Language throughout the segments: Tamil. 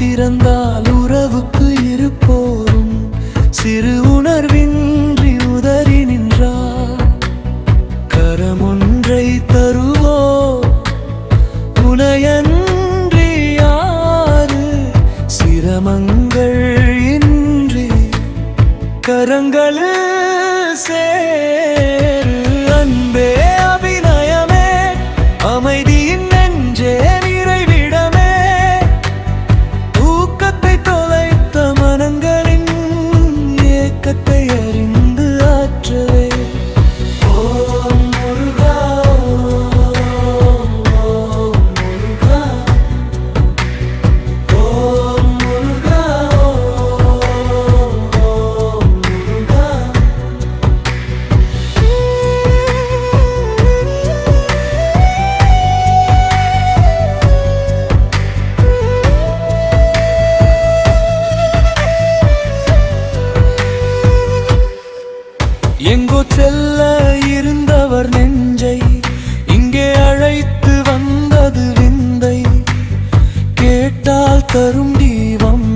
திறந்தால் உறவுக்கு இருப்போரும் சிறு உணர்வின்றி உதறி நின்றார். கரமொன்றை தருவோ துணையன்றி யாரு, சிரமங்கள் இன்றி கரங்களில் சேரு. அன்பே அபிநயமே அமைதியின் நெஞ்சே நிறைவிடமே, ஊக்கத்தை தொலைத்த மனங்களின் ஏக்கத்தை அறிந்து ஆற்றவே. ஓம் முருகா ஓம் முருகா, ஓம் முருகா ஓம் முருகா. எங்கோ செல்ல இருந்தவர் நெஞ்சை இங்கே அழைத்து வந்தது விந்தை. கேட்டால் தரும் தீபம்,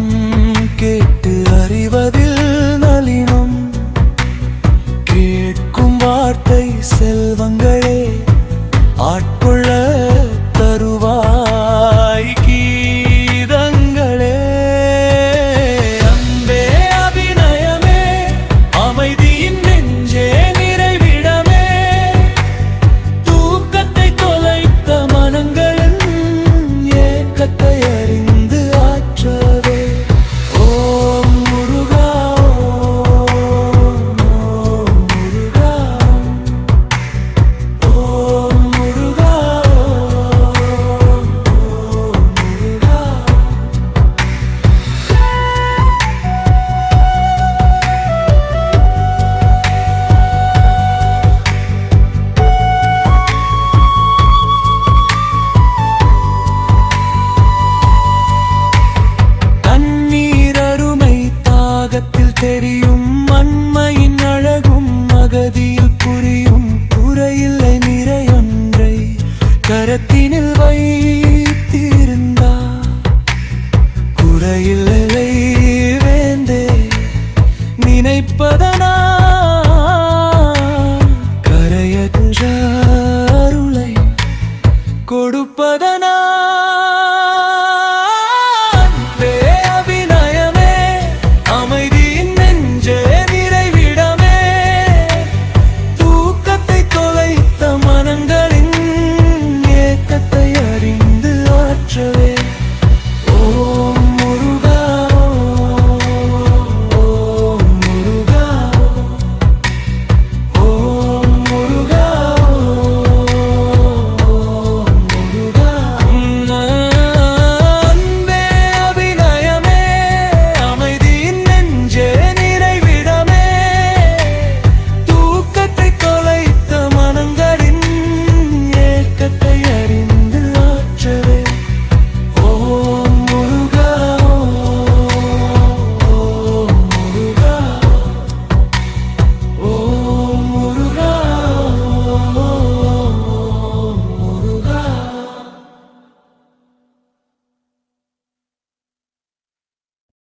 கேட்டு அறிவதில் நளினம். கேட்கும் வார்த்தை செல்வங்களே ஆட்கொள்ள தருவாய் கீதங்களே. அன்பே அபிநயமே அமைதியின் நெஞ்சே நிறைவிடமே, தூக்கத்தை தொலைத்த மனங்களின் ஏக்கத்தை அறிந்து ஆற்றவே. ஓம் முருகா ஓம் முருகா, ஓம் முருகா ஓம் முருகா. தண்ணீர் அருமை தாகத்தில் தெரியும்.